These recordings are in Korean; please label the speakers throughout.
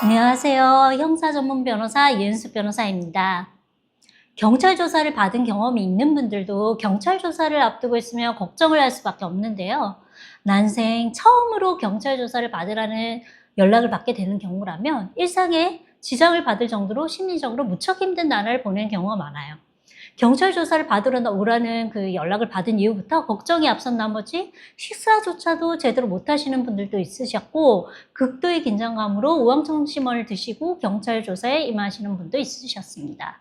Speaker 1: 안녕하세요. 형사 전문 변호사 이은수 변호사입니다. 경찰 조사를 받은 경험이 있는 분들도 경찰 조사를 앞두고 있으면 걱정을 할 수밖에 없는데요. 난생 처음으로 경찰 조사를 받으라는 연락을 받게 되는 경우라면 일상에 지장을 받을 정도로 심리적으로 무척 힘든 나날을 보내는 경우가 많아요. 경찰 조사를 받으러 오라는 그 연락을 받은 이후부터 걱정이 앞선 나머지 식사조차도 제대로 못 하시는 분들도 있으셨고, 극도의 긴장감으로 우황청심원을 드시고 경찰 조사에 임하시는 분도 있으셨습니다.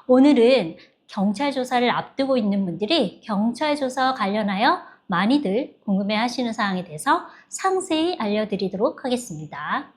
Speaker 1: 오늘은 경찰 조사를 앞두고 있는 분들이 경찰 조사와 관련하여 많이들 궁금해 하시는 사항에 대해서 상세히 알려드리도록 하겠습니다.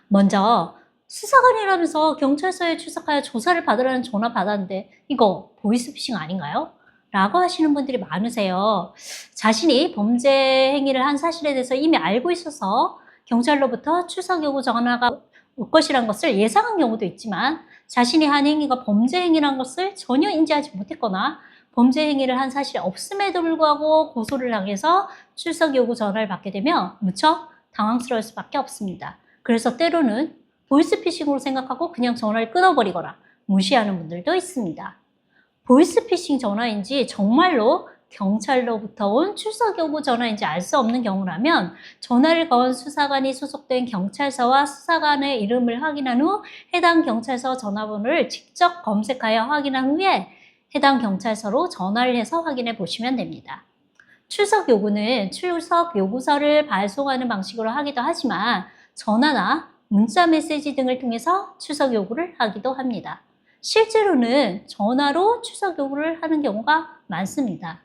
Speaker 1: 먼저 수사관이라면서 경찰서에 출석하여 조사를 받으라는 전화 받았는데 이거 보이스피싱 아닌가요? 라고 하시는 분들이 많으세요. 자신이 범죄 행위를 한 사실에 대해서 이미 알고 있어서 경찰로부터 출석 요구 전화가 올 것이란 것을 예상한 경우도 있지만, 자신이 한 행위가 범죄 행위란 것을 전혀 인지하지 못했거나 범죄 행위를 한 사실이 없음에도 불구하고 고소를 당해서 출석 요구 전화를 받게 되면 무척 당황스러울 수밖에 없습니다. 그래서 때로는 보이스피싱으로 생각하고 그냥 전화를 끊어버리거나 무시하는 분들도 있습니다. 보이스피싱 전화인지 정말로 경찰로부터 온 출석 요구 전화인지 알 수 없는 경우라면 전화를 건 수사관이 소속된 경찰서와 수사관의 이름을 확인한 후 해당 경찰서 전화번호를 직접 검색하여 확인한 후에 해당 경찰서로 전화를 해서 확인해 보시면 됩니다. 출석 요구는 출석 요구서를 발송하는 방식으로 하기도 하지만 전화나 문자 메시지 등을 통해서 출석 요구를 하기도 합니다. 실제로는 전화로 출석 요구를 하는 경우가 많습니다.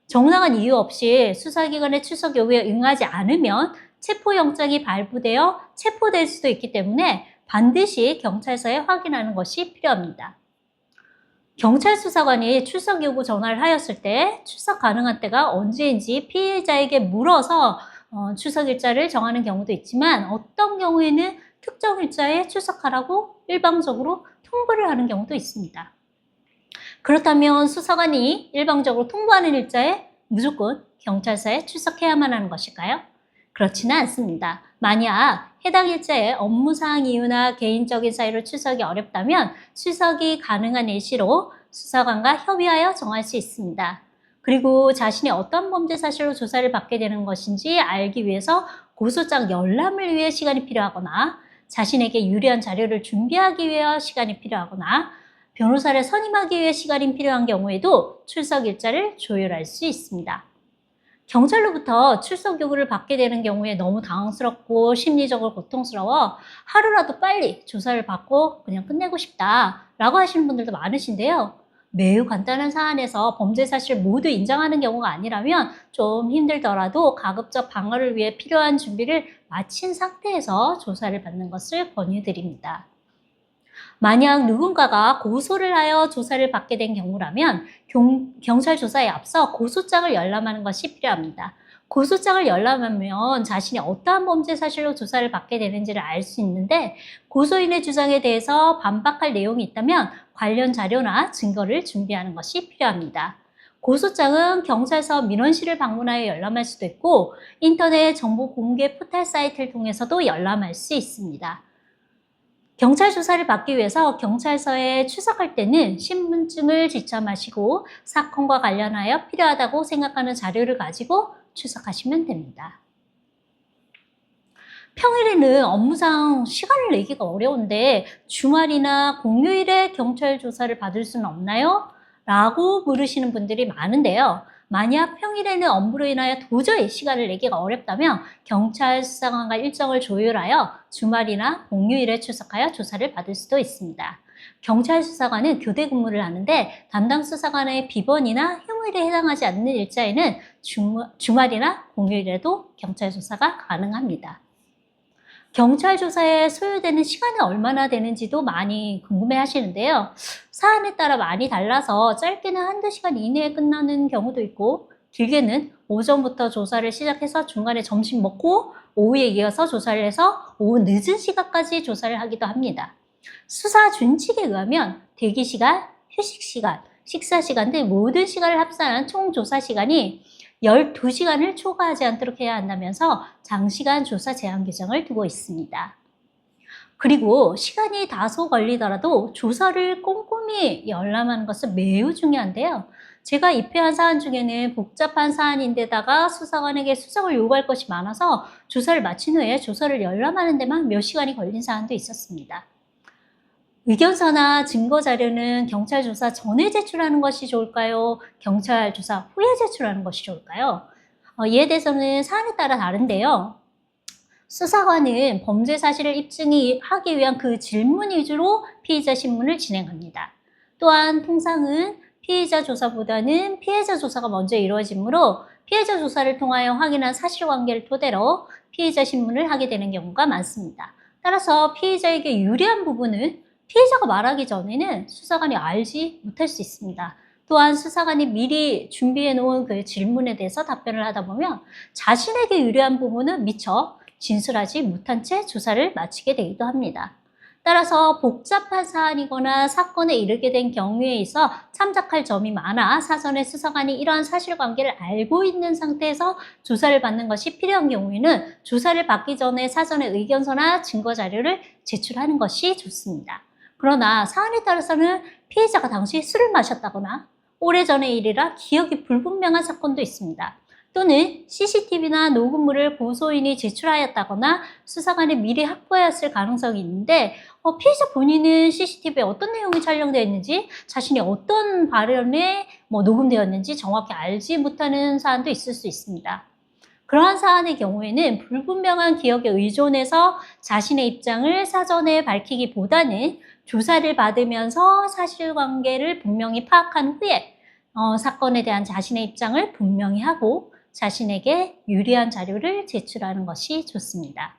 Speaker 1: 정당한 이유 없이 수사기관의 출석 요구에 응하지 않으면 체포영장이 발부되어 체포될 수도 있기 때문에 반드시 경찰서에 확인하는 것이 필요합니다. 경찰 수사관이 출석 요구 전화를 하였을 때 출석 가능한 때가 언제인지 피해자에게 물어서 출석 일자를 정하는 경우도 있지만, 어떤 경우에는 특정 일자에 출석하라고 일방적으로 통보를 하는 경우도 있습니다. 그렇다면 수사관이 일방적으로 통보하는 일자에 무조건 경찰서에 출석해야만 하는 것일까요? 그렇지는 않습니다. 만약 해당 일자에 업무상 이유나 개인적인 사유로 출석이 어렵다면 출석이 가능한 일시로 수사관과 협의하여 정할 수 있습니다. 그리고 자신이 어떤 범죄 사실로 조사를 받게 되는 것인지 알기 위해서 고소장 열람을 위해 시간이 필요하거나, 자신에게 유리한 자료를 준비하기 위해 시간이 필요하거나, 변호사를 선임하기 위해 시간이 필요한 경우에도 출석 일자를 조율할 수 있습니다. 경찰로부터 출석 요구를 받게 되는 경우에 너무 당황스럽고 심리적으로 고통스러워 하루라도 빨리 조사를 받고 그냥 끝내고 싶다라고 하시는 분들도 많으신데요. 매우 간단한 사안에서 범죄 사실을 모두 인정하는 경우가 아니라면 좀 힘들더라도 가급적 방어를 위해 필요한 준비를 마친 상태에서 조사를 받는 것을 권유드립니다. 만약 누군가가 고소를 하여 조사를 받게 된 경우라면 경찰 조사에 앞서 고소장을 열람하는 것이 필요합니다. 고소장을 열람하면 자신이 어떠한 범죄 사실로 조사를 받게 되는지를 알 수 있는데, 고소인의 주장에 대해서 반박할 내용이 있다면 관련 자료나 증거를 준비하는 것이 필요합니다. 고소장은 경찰서 민원실을 방문하여 열람할 수도 있고 인터넷 정보 공개 포털 사이트를 통해서도 열람할 수 있습니다. 경찰 조사를 받기 위해서 경찰서에 출석할 때는 신분증을 지참하시고 사건과 관련하여 필요하다고 생각하는 자료를 가지고 출석하시면 됩니다. 평일에는 업무상 시간을 내기가 어려운데 주말이나 공휴일에 경찰 조사를 받을 수는 없나요? 라고 물으시는 분들이 많은데요. 만약 평일에는 업무로 인하여 도저히 시간을 내기가 어렵다면 경찰 수사관과 일정을 조율하여 주말이나 공휴일에 출석하여 조사를 받을 수도 있습니다. 경찰 수사관은 교대 근무를 하는데 담당 수사관의 비번이나 휴무일에 해당하지 않는 일자에는 주말이나 공휴일에도 경찰 조사가 가능합니다. 경찰 조사에 소요되는 시간이 얼마나 되는지도 많이 궁금해 하시는데요. 사안에 따라 많이 달라서 짧게는 한두 시간 이내에 끝나는 경우도 있고, 길게는 오전부터 조사를 시작해서 중간에 점심 먹고 오후에 이어서 조사를 해서 오후 늦은 시간까지 조사를 하기도 합니다. 수사 준칙에 의하면 대기 시간, 휴식 시간, 식사 시간 등 모든 시간을 합산한 총 조사 시간이 12시간을 초과하지 않도록 해야 한다면서 장시간 조사 제한 규정을 두고 있습니다. 그리고 시간이 다소 걸리더라도 조사를 꼼꼼히 열람하는 것은 매우 중요한데요. 제가 입회한 사안 중에는 복잡한 사안인데다가 수사관에게 수석을 요구할 것이 많아서 조사를 마친 후에 조사를 열람하는 데만 몇 시간이 걸린 사안도 있었습니다. 의견서나 증거 자료는 경찰 조사 전에 제출하는 것이 좋을까요? 경찰 조사 후에 제출하는 것이 좋을까요? 이에 대해서는 사안에 따라 다른데요. 수사관은 범죄 사실을 입증하기 위한 그 질문 위주로 피의자 신문을 진행합니다. 또한 통상은 피의자 조사보다는 피해자 조사가 먼저 이루어지므로 피해자 조사를 통하여 확인한 사실관계를 토대로 피의자 신문을 하게 되는 경우가 많습니다. 따라서 피의자에게 유리한 부분은 피해자가 말하기 전에는 수사관이 알지 못할 수 있습니다. 또한 수사관이 미리 준비해 놓은 그 질문에 대해서 답변을 하다 보면 자신에게 유리한 부분은 미처 진술하지 못한 채 조사를 마치게 되기도 합니다. 따라서 복잡한 사안이거나 사건에 이르게 된 경우에 있어 참작할 점이 많아 사전에 수사관이 이러한 사실관계를 알고 있는 상태에서 조사를 받는 것이 필요한 경우에는 조사를 받기 전에 사전에 의견서나 증거 자료를 제출하는 것이 좋습니다. 그러나 사안에 따라서는 피해자가 당시 술을 마셨다거나 오래전의 일이라 기억이 불분명한 사건도 있습니다. 또는 CCTV나 녹음물을 고소인이 제출하였다거나 수사관이 미리 확보했을 가능성이 있는데 피해자 본인은 CCTV에 어떤 내용이 촬영되어 있는지 자신이 어떤 발언에 녹음되었는지 정확히 알지 못하는 사안도 있을 수 있습니다. 그러한 사안의 경우에는 불분명한 기억에 의존해서 자신의 입장을 사전에 밝히기보다는 조사를 받으면서 사실관계를 분명히 파악한 후에 사건에 대한 자신의 입장을 분명히 하고 자신에게 유리한 자료를 제출하는 것이 좋습니다.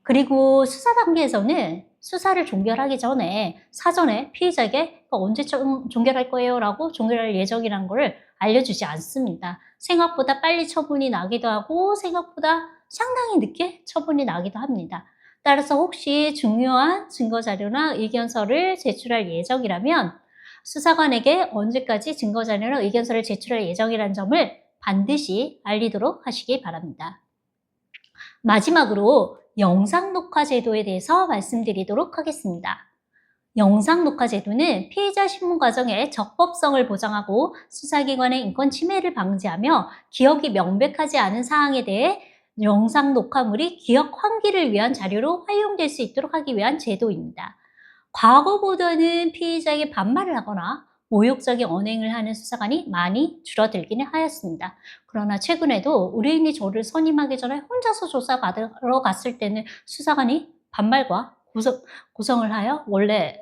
Speaker 1: 그리고 수사 단계에서는 수사를 종결하기 전에 사전에 피의자에게 언제쯤 종결할 거예요? 라고 종결할 예정이라는 걸 알려주지 않습니다. 생각보다 빨리 처분이 나기도 하고 생각보다 상당히 늦게 처분이 나기도 합니다. 따라서 혹시 중요한 증거자료나 의견서를 제출할 예정이라면 수사관에게 언제까지 증거자료나 의견서를 제출할 예정이라는 점을 반드시 알리도록 하시기 바랍니다. 마지막으로 영상 녹화 제도에 대해서 말씀드리도록 하겠습니다. 영상 녹화 제도는 피의자 신문 과정의 적법성을 보장하고 수사기관의 인권 침해를 방지하며 기억이 명백하지 않은 사항에 대해 영상 녹화물이 기억 환기를 위한 자료로 활용될 수 있도록 하기 위한 제도입니다. 과거보다는 피의자에게 반말을 하거나 모욕적인 언행을 하는 수사관이 많이 줄어들기는 하였습니다. 그러나 최근에도 의뢰인이 저를 선임하기 전에 혼자서 조사받으러 갔을 때는 수사관이 반말과 고성을 하여 원래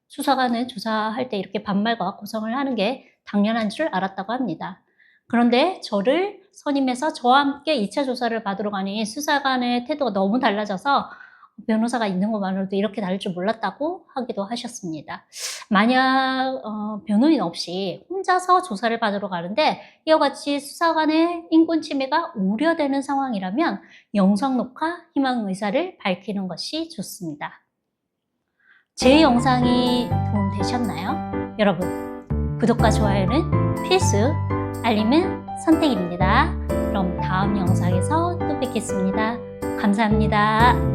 Speaker 1: 수사관은 조사할 때 이렇게 반말과 고성을 하는 게 당연한 줄 알았다고 합니다. 그런데 저를 선임해서 저와 함께 2차 조사를 받으러 가니 수사관의 태도가 너무 달라져서 변호사가 있는 것만으로도 이렇게 다를 줄 몰랐다고 하기도 하셨습니다. 만약 변호인 없이 혼자서 조사를 받으러 가는데 이와 같이 수사관의 인권 침해가 우려되는 상황이라면 영상 녹화 희망 의사를 밝히는 것이 좋습니다. 제 영상이 도움되셨나요? 여러분, 구독과 좋아요는 필수, 알림은 선택입니다. 그럼 다음 영상에서 또 뵙겠습니다. 감사합니다.